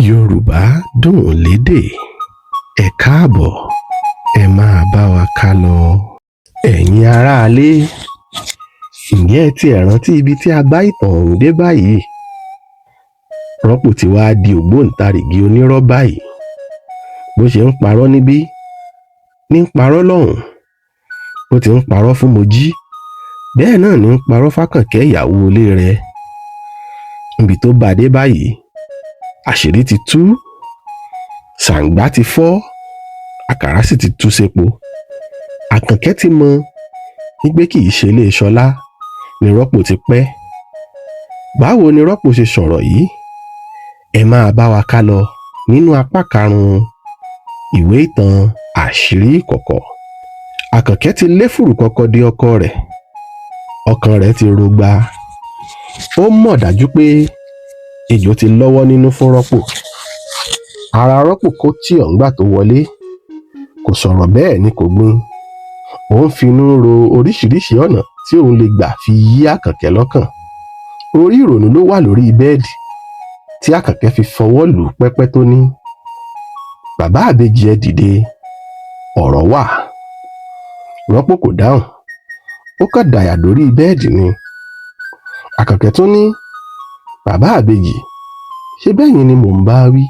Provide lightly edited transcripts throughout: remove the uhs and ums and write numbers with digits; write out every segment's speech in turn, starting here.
Yorùbá dùn lédè. Ẹ káàbọ̀, ẹ máa bá wa ká lọ. Ẹ̀yin aráalé, ǹjẹ́ ẹ tiẹ̀ rántí ibi tí a bá ìtàn ọ̀hún dé báyìí? Rọ́pò ti wá di ògbóǹtarìgì onírọ́ báyìí. Bó ṣe ń parọ́ níbí ní ń parọ́ lọ́hùn. Bó ti ń parọ́ fún Mojí, bẹ́ẹ̀ náà ní ń parọ́ fákànkẹ́ ìyàwó ilé rẹ̀. Níbi tó bá dé báyìí, àṣírí ti tú, ṣàǹgbá ti fọ́, àkàrà sì ti tú sépo. Àkànkẹ́ ti mọ wípé kì í ṣe ilé Ṣọlá ni Rọ́pò ti pẹ́. Báwo ni Rọ́pò ṣe sọ̀rọ̀ yìí? Ẹ máa bá wa ká lọ nínú apá karùn-ún ìwé ìtàn àṣírí ìkọ̀kọ̀. Àkànkẹ́ ti lé fùrù kọ́kọ́ dé ọkọ rẹ̀. Ọkàn rẹ̀ ti rògbà. Ó mọ̀ dájú pé ejò ti lọ́wọ́ nínú fún Rọ́pò. Ara Rọ́pò kó tí ọ̀ǹgbà tó wọlé. Kò sọ̀rọ̀ bẹ́ẹ̀ ni kò gbin. Ó ń finú ro oríṣiríṣi ọ̀nà tí òun lè gbà fi yí Àkànkẹ́ lọ́kàn. Orí ìrònú ló wà lórí bẹ́ẹ̀dì tí Àkànkẹ́ fi fọwọ́ lù pẹ́pẹ́ tó ní, "Bàbá àbèjì ẹ dìde, ọ̀rọ̀ wà." Rọ́pò kò dáhùn. Ó kàn dàyà lórí bẹ́ẹ̀dì ni. Àkànkẹ́ tó ní, "Bàbá àbèjì, ṣé bẹ́yìn ni mò ń bá wí?"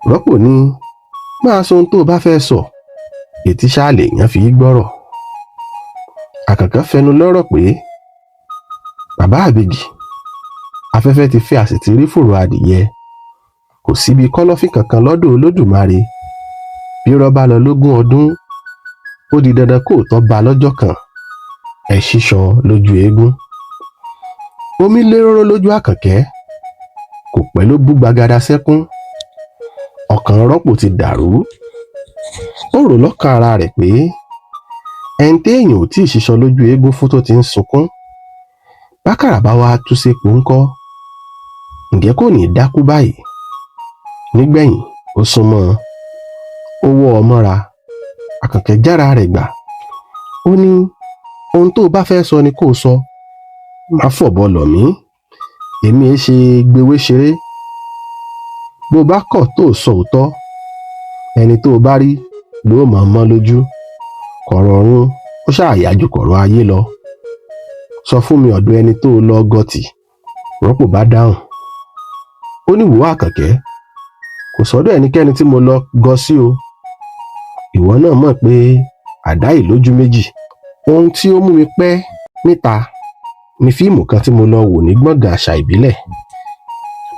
Rọ́pò ní, "Máa sọ ohun tó o bá fẹ́ sọ, etí ṣáà lèèyàn fi gbọ́rọ̀." Àkànkẹ́ fẹnu lọ́rọ̀ pé, "Bàbá àbèjì, afẹ́fẹ́ ti fẹ́ a sì ti rí fùrù adìyẹ. Kò síbi kọ́lọ́fín kankan lọ́dọ̀ Olódùmarè. Bí irọ́ bá lọ lógún ọdún, ó di dandan kó tọ́ ba lọ́jọ́ kan. Ẹ ṣíṣọ lójú eégún." Omi léròró lójú Àkànkẹ́. Kò pẹ́ ló bú gbagada sẹ́kún. Ọkàn Rọ́pò ti dàrú. Ó rò lọ́kàn ara rẹ̀ pé ẹni téèyàn ò tí ì ṣíṣọ lójú eégún fún tó ti ń sunkún, bákàrà bá wá tú sépo ńkọ́? Ǹjẹ́ kò ní dákú báyìí? Nígbẹ̀yìn ó súnmọ́, ó wọ́ ọ mọ́ra. Àkànkẹ́ jára rẹ̀ gbà. Ó ní, "Ohun tó o bá fẹ́ sọ ni kó o sọ. Má fọ̀bọ lọ̀ mí. Èmi ẹ ṣe gbewé ṣeré. Bó bá kọ̀ tó sọ òótọ́, ẹni tó o bá rí ló mọ̀ mọ́ lójú. Kọ̀rọ̀ ọ̀run ó ṣàyájú kọ̀rọ̀ ayé lọ. Sọ fún mi ọ̀dọ̀ ẹni tó o lọ gọtì." Rọ́pò bá dáhùn. Ó ní, "Wò Àkànkẹ́, kò sọ́dọ̀ ẹnikẹ́ni tí mo lọ gọ sí o. Ìwọ náà mọ̀ pé àdá ìlójú méjì. Ohun tí ó mú mi pẹ́ níta ni fíìmù kan tí mo lọ wò ní gbọ̀ngàn àṣà ìbílẹ̀.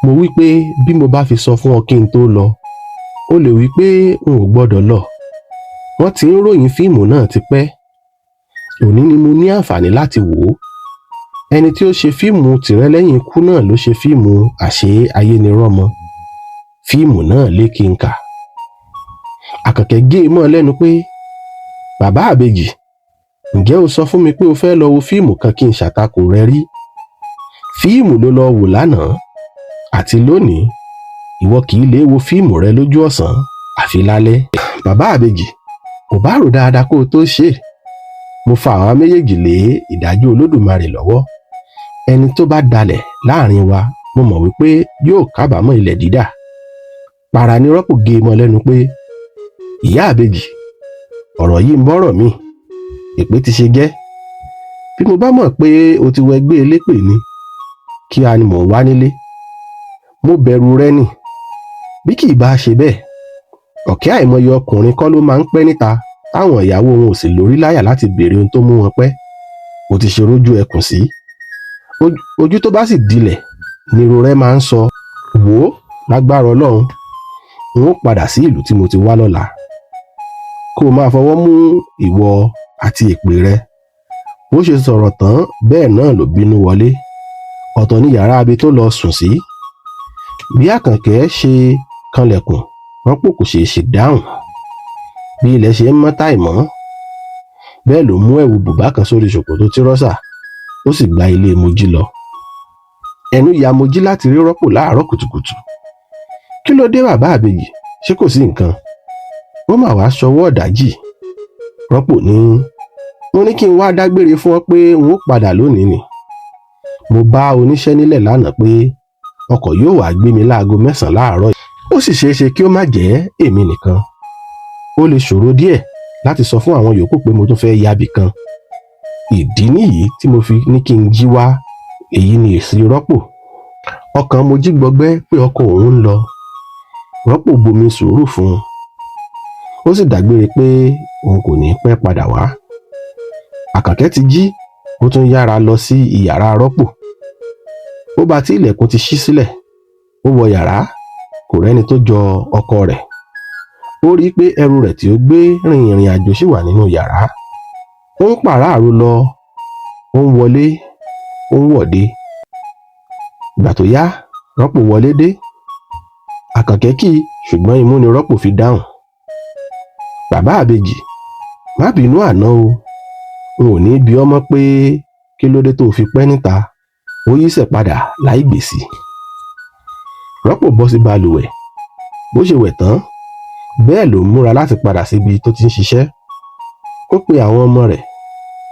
Mo wí pé bí mo bá fi sọ fún ọ kí n tó lọ, ó lè wí pé n ò gbọ́dọ̀ lọ. Wọ́n ti ń ròyìn fíìmù náà ti pẹ́. Òní ni mo ní àǹfààní láti wò ó. Ẹni tí ó ṣe fíìmù Tìrẹ́lẹ́yìn ikú náà ló ṣe fíìmù Àṣé ayé ni rọ́mọ. Fíìmù náà lékè ń kà." Àkànkẹ́ gé e mọ́ lẹ́nu pé, "Bàbá àbèjì, ǹjẹ́ o sọ fún mi pé o fẹ́ lọ wo fíìmù kan kí n ṣàtakò rẹ rí? Fíìmù ló lọ wò lánàá àti lónìí. Ìwọ kì í lè wo fíìmù rẹ lójú ọ̀sán àfi lálẹ́." "Bàbá àbèjì, kò bá rò dáadáa kó o tó ṣe. Mo fa àwọn méjèèjì lé ìdájọ́ Olódùmarè lọ́wọ́. Ẹni tó bá dalẹ̀ láàrin wa, mo mọ̀ wípé yóò kábàámọ̀ ilẹ̀ dídà." Para ni Rọ́pò gé e mọ́ lẹ́nu pé, "Ìyá àbèjì, ọ̀rọ̀ yìí ń bọ́rọ̀ mi. Èpè ti ṣe gẹ́. Bí mo bá mọ̀ pé o ti wẹgbẹ́ elépè ni, kí a ni mò ń wá nílé. Mo bẹ̀rù rẹ ni. Bí kì í bá ṣe bẹ́ẹ̀, ọ̀kẹ́ àìmọye ọkùnrin kọ́ ló máa ń pẹ́ níta táwọn ìyàwó wọn ò sì lórí láyà láti béèrè ohun tó mú wọn pẹ́. O ti ṣe rójú ẹkùn sí. Ojú tó bá sì dilẹ̀ ni irú rẹ máa ń sọ. Wò ó, lágbára Ọlọ́run, n ó padà sí ìlú tí mo ti wá lọ́la. Kó o máa fọwọ́ mú ìwọ àti èpè rẹ." Bó ṣe sọ̀rọ̀ tán bẹ́ẹ̀ náà ló bínú wọlé. Ọ̀tọ̀ ní yàrá abi tó lọ sùn sí. Bí Àkànkẹ́ ṣe kanlẹ̀kùn, Rọ́pò kò ṣeé ṣe dáhùn. Bí ilẹ̀ ṣe ń mọ́ táìmọ́, bẹ́ẹ̀ ló mú ẹ̀wù bùbá kan sórí ṣòkòtò tírọ́sà, ó sì gba ilé Mojí lọ. Ẹnu ya Mojí láti rí Rọ́pò láàárọ̀ kùtùkùtù. "Kí ló dé bàbá àbèjì? Ṣé kò sí nǹkan?" Wọ́n mà wá ṣọwọ́ ọ̀dájì. Rọ́pò ní, "Mo ní kí n wá dágbére fún ọ pé n ó padà lónìí ni. Mo bá oníṣẹ́ nílẹ̀ lánàá pé ọkọ̀ yóò wá gbé mi láago 9 láàárọ̀ yìí. Ó sì ṣeé ṣe kí ó má jẹ́ èmi nìkan. Ó lè ṣòro díẹ̀ láti sọ fún àwọn yòókù pé mo tún fẹ́ yábì kan. Ìdí nìyí tí mo fi ní kí n jí wá. Èyí ni èsì Rọ́pò. Ọkàn Mojí gbọgbẹ́ pé ọkọ òun ń lọ. Rọ́pò bomi sùúrù fún un. Ó sì dágbére pé òun kò ní pẹ́ padà wá. Àkànkẹ́ ti jí, ó tún yára lọ sí ìyàrá Rọ́pò. Ó bá tí ilẹ̀kùn ti ṣí sílẹ̀. Ó wọ yàrá, kò rẹ́ni tó jọ ọkọ rẹ̀. Ó rí i pé ẹrù rẹ̀ tí ó gbé rin ìrìn àjò ṣì wà nínú yàrá. Ó ń pàráàrò lọ, ó ń wọlé, ó ń wọ̀de. Ìgbà tó yá, Rọ́pò wọlé dé. Àkànkẹ́ kì í, ṣùgbọ́n imú ni Rọ́pò fi dáhùn. Bàbá àbèjì, má bínú àná o. N ò ní bi ọmọ pé kí ló dé tó fi pẹ́ níta. Ó yíṣẹ́ padà láì gbèsì. Rọ́pò bọ́ sí balùwẹ̀. Bó ṣe wẹ̀ tán, bẹ́ẹ̀ ló múra láti padà síbi tó ti ń ṣiṣẹ́. Ó pe àwọn ọmọ rẹ̀,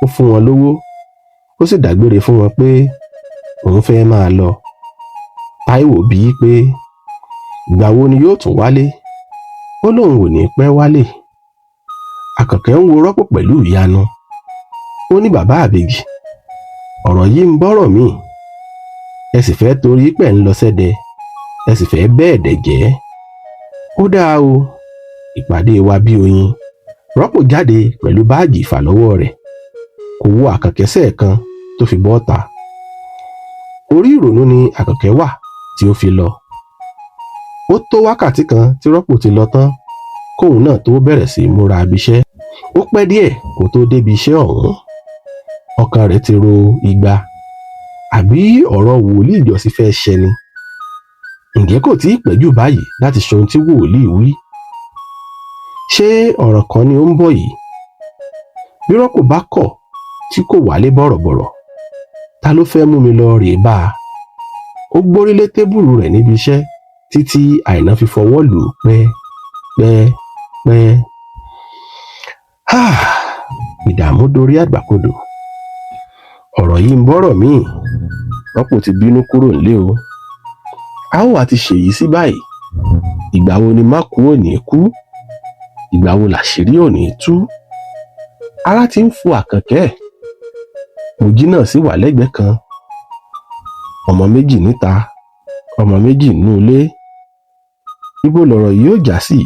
ó fún wọn lówó, ó sì dágbére fún wọn pé òun fẹ́ máa lọ. Táíwò bí i pé ìgbà wo ni yóò tún wálé. Ó lóun ò ní pẹ́ wálé. Àkànkẹ́ ń wo Rọ́pò pẹ̀lú ìyanu. Ó ní bàbá àbèjì, ọ̀rọ̀ yìí ń bọ́rọ̀ míì. Ẹ sì fẹ́ torí pẹ̀ ń lọ sẹ́dẹ̀, ẹ sì fẹ́ bẹ́ẹ̀ dẹ̀ jẹ́. Ó dáa o, ìpàdé wa bí oyin. Rọ́pò jáde pẹ̀lú báàgì ìfàlọ́wọ́ rẹ̀. Kò wo Àkànkẹ́ sẹ́ẹ̀kan tó fi bọ́ta. Orí ìrònú ni Àkànkẹ́ wà tí ó fi lọ. Ó tó wákàtí kan tí Rọ́pò ti lọ tán kóun náà tó bẹ̀rẹ̀ sí múra abiṣẹ́. Ó pẹ́ díẹ̀ kó tó débi iṣẹ́ ọ̀hún. Ọkàn rẹ̀ ti ro igba. Àbí ọ̀rọ̀ wòlíì ìjọsìn fẹ́ ṣẹ ni? Ǹjẹ́ kò tí ì pẹ́ jù báyìí láti ṣe ohun tí wòlíì wí? Ṣé ọ̀rọ̀ kan ni ó ń bọ̀ yìí? Bí Rọ́pò bá kọ̀ tí kò wálé bọ̀rọ̀bọ̀rọ̀, ta ló fẹ́ mú mi lọ rèé bá a? Ó gbórí lé tébùrù rẹ̀ níbi iṣẹ́ títí Àìná fi fọwọ́ lù ú pẹ́. Ìdààmú dorí àgbàkodò. Ọ̀rọ̀ yìí ń bọ́rọ̀ míì. Rọ́pò ti bínú kúrò nílé o. A ó wá ti ṣèyí sí báyìí. Ìgbà wo ni Mákù ò ní kú? Ìgbà wo làṣírí ò ní tú? Ara ti ń fu Àkànkẹ́. Mojí náà sì wà lẹ́gbẹ̀ẹ́ kan. Ọmọ méjì níta, ọmọ méjì nínú ilé. Ibo lọ̀rọ̀ yìí ó já sí?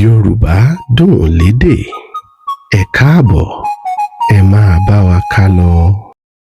Yorùbá dùn lédè. Ẹ káàbọ̀, ẹ máa bá wa ká lọ.